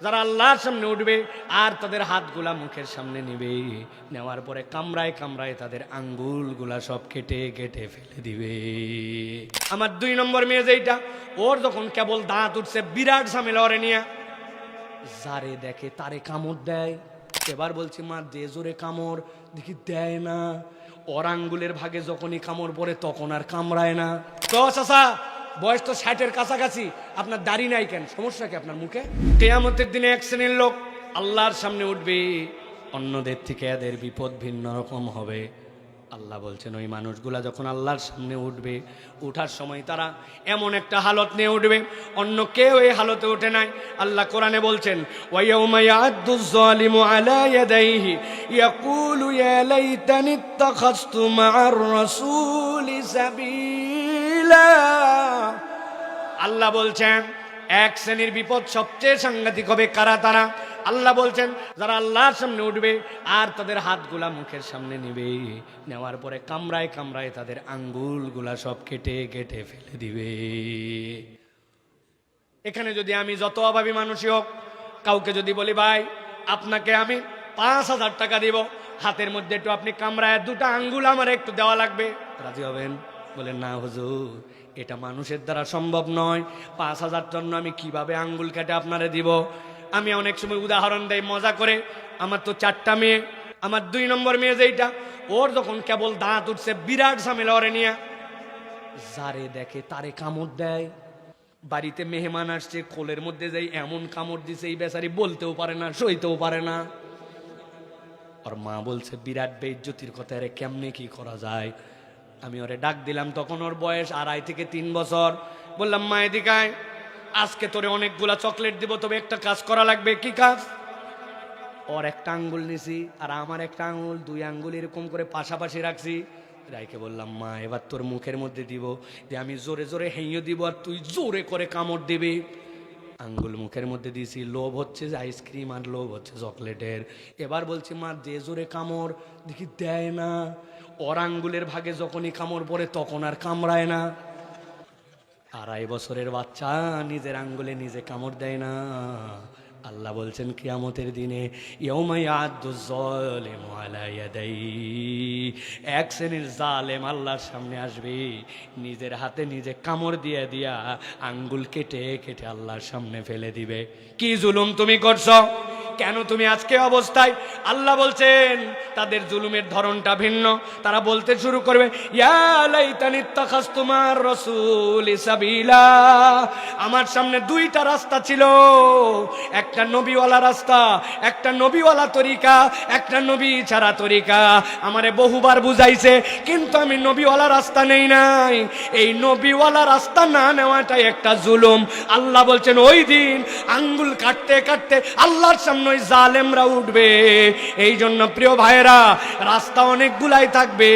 যারা আল্লাহর সামনে উঠবে আর তাদের হাতগুলা মুখের সামনে নেবে, নেওয়ার পরে কামড়ায় কামড়ায় তাদের আঙ্গুলগুলা সব কেটে কেটে ফেলে দিবে। আমার 2 নম্বর মেয়ে যেটা, ওর যখন কেবল দাঁত উঠছে বিরাট ঝামেলা ওরে নিয়ে, যারে দেখে তারে কামড় দেয়। এবার বলছি মা দে জোরে কামড়, দেখি দেয় না। ওর আঙ্গুলের ভাগে যখনই কামড় পড়ে তখন আর কামড়ায় না। তো চাচা বয়স তো 60-এর কাছাকাছি, আপনার দাড়ি নাই কেন, সমস্যা কি আপনার মুখে? কিয়ামতের দিনে এক শ্রেণীর লোক আল্লাহর সামনে উঠবে, অন্যদের থেকে এদের বিপদ ভিন্ন রকম হবে। আল্লাহ বলছেন ওই মানুষগুলা যখন আল্লাহর সামনে উঠবে, উঠার সময় তারা এমন একটা হালত নিয়ে উঠবে অন্য কেউ এই হালতে ওঠে নাই। আল্লাহ কোরআনে বলছেন ওয়ায়াউমা ইয়া'আদ্দুয যালিমু আলা ইয়াদাইহি ইয়াকুলু ইয়া লাইতানি ইত্তাখাযতু মা'আর রাসূলি সাবিলা। আল্লাহ বলছেন এক শ্রেণীর বিপদ সবচেয়ে সাংঘাতিক হবে। কারা তারা? আল্লাহ বলছেন যারা আল্লাহর সামনে উঠবে আর তাদের হাতগুলা মুখের সামনে নেবে, নেওয়ার পরে কামড়ায় কামড়ায় তাদের আঙ্গুলগুলা সব কেটে কেটে ফেলে দিবে। এখানে যদি আমি যত অভাবী মানুষই হোক, কাউকে যদি বলি ভাই আপনাকে আমি 5,000 টাকা দিব, হাতের মধ্যে একটু আপনি কামড়ায় 2টা আঙ্গুল আমার একটু দেওয়া লাগবে, রাজি হবেন? বলেন না হুজুর, এটা মানুষের দ্বারা সম্ভব নয়। 5,000 জন্য আমি কিভাবে আঙ্গুল কেটে আপনারে দিব? আমি অনেক সময় উদাহরণ দেই মজা করে। আমার তো 4টা মেয়ে, আমার 2 নম্বর মেয়ে যেটা, ওর যখন কেবল দাঁত উঠছে বিরাট ঝামেলা ওরে নিয়ে, যারে দেখে তারে কামড় দেয়। বাড়িতে মেহমান আসছে, কোলের মধ্যে যাই এমন কামড় দিছে এই বেচারি বলতেও পারে না, সইতেও পারে না। ওর মা বলছে বিরাট বেইজ্জতির কথা, এরে কেমনে কি করা যায়? আমি ওরে ডাক দিলাম, তখন ওর বয়স 2.5 থেকে 3 বছর। বললাম মা এদিকে আয়, আজকে তোরে অনেকগুলা চকলেট দিব, তবে একটা কাজ করা লাগবে। কি কাজ? ওর একটা আঙ্গুল নিছি আর আমার একটা আঙ্গুল, 2 আঙ্গুল এরকম করে পাশাপাশি রাখছি, রাইকে বললাম মা এবার তোর মুখের মধ্যে দিব, যে আমি জোরে জোরে হেঁয়ো দিব আর তুই জোরে করে কামড় দিবি। আঙ্গুল মুখের মধ্যে দিয়েছি, লোভ হচ্ছে যে আইসক্রিম আর লোভ হচ্ছে চকলেটের। এবার বলছি মা দে জোরে কামড়, দেখি দেয় না। ওর আঙ্গুলের ভাগে যখনই কামড় পড়ে তখন আর কামড়ায় না। 2.5 বছরের বাচ্চা নিজের আঙ্গুলে নিজে কামড় দেয় না। আল্লাহ বলছেন কিয়ামতের দিনে ইয়াউমা ইয়া'আদ্দুয যালিমু আলা ইয়াদাইহি, এক শ্রেণীর জালেম আল্লাহর সামনে আসবে, নিজের হাতে নিজে কামড় দিয়ে দিয়া আঙ্গুল কেটে কেটে আল্লাহর সামনে ফেলে দিবে। কি জুলুম তুমি করছো? কেন তুমি আজকে অবস্থায়? আল্লাহ বলছেন তাদের জুলুমের ধরনটা ভিন্ন। তারা বলতে শুরু করবে ইয়া লাইতানি ইত্তাখাযতু মা'আর রাসূলি সাবিলা। আমার সামনে 2টা রাস্তা ছিল, একটা নবীওয়ালা রাস্তা, একটা নবীওয়ালা তরিকা, একটা নবী ছাড়া তরিকা। আমারে বহুবার বুঝাইছে, কিন্তু আমি নবীওয়ালা রাস্তা নেই নাই। এই নবীওয়ালা রাস্তা না নেওয়াটাই একটা জুলুম। আল্লাহ বলছেন ওই দিন আঙ্গুল কাটতে কাটতে আল্লাহর সামনে ওই জালেমরা উঠবে। এই জন্য প্রিয় ভাইরা, রাস্তা অনেকগুলাই থাকবে,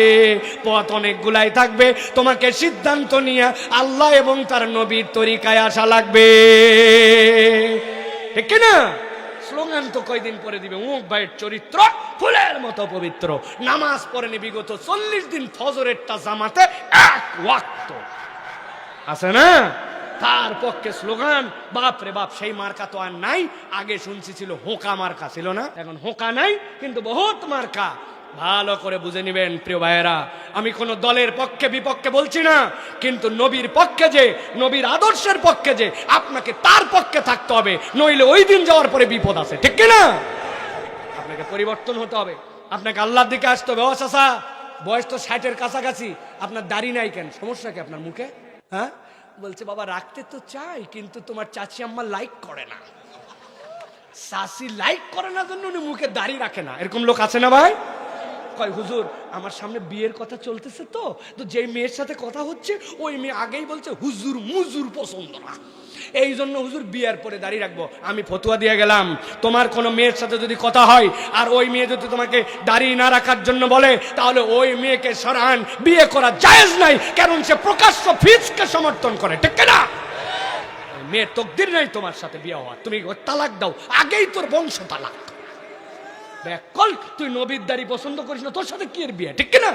পথ অনেকগুলাই থাকবে, তোমাকে সিদ্ধান্ত নিয়ে আল্লাহ এবং তার নবীর তরিকায় আসা লাগবে, ঠিক না? স্লোগান তো কয়দিন পরে দিবে, মুখ ভাইয়ের চরিত্র ফুলের মতো পবিত্র, নামাজ পড়েনি বিগত 40 দিন, ফজরেরটা জামাতে 1 ওয়াক্ত আছে না, তার পক্ষে স্লোগান বাপরে বাপ। সেই মার্কা তো আর নাই। আগে শুনছি ছিল হোঁকা মার্কা, ছিল না? এখন হোঁকা নাই, কিন্তু বহুত মার্কা। ভালো করে বুঝে নিবেন প্রিয় ভাইয়েরা, আমি কোন দলের পক্ষে বিপক্ষে বলছি না, কিন্তু নবীর পক্ষে যে, নবীর আদর্শের পক্ষে যে, আপনাকে তার পক্ষে থাকতে হবে, নইলে ওই দিন যাওয়ার পরে বিপদ আছে, ঠিক কিনা? আপনাকে পরিবর্তন হতে হবে, আপনাকে আল্লাহর দিকে আসতে হবে। ও চাচা বয়স তো 60-এর কাছাকাছি, আপনার দাড়ি নাই কেন, সমস্যা কি আপনার মুখে? হ্যাঁ বলছে বাবা রাখতে তো চাই, কিন্তু তোমার চাচি আম্মা লাইক করে না। চাচি লাইক করে না জন্য উনি মুখে দাড়ি রাখে না, এরকম লোক আছে না ভাই? কয় হুজুর আমার সামনে বিয়ের কথা চলতেছে, তো যেই মেয়ের সাথে কথা হচ্ছে ওই মেয়ে আগেই বলছে হুজুর মুজুর পছন্দ না, এই জন্য হুজুর বিয়ের পরে দাড়ি রাখবো। আমি ফতোয়া দিয়ে গেলাম, তোমার কোনো মেয়ের সাথে যদি কথা হয় আর ওই মেয়ে যদি তোমাকে দাড়ি না রাখার জন্য বলে, তাহলে ওই মেয়েকে সরান, বিয়ে করা জায়েজ নাই, কারণ সে প্রকাশ্য ফিজকে সমর্থন করে, ঠিক না? মেয়ের তকদির নাই তোমার সাথে বিয়ে হওয়ার, তুমি তালাক দাও, আগেই তোর বংশ তালাক। কল তুই নবীর দাড়ি পছন্দ করিস না, তোর সাথে কি এর বিয়ে, ঠিক না?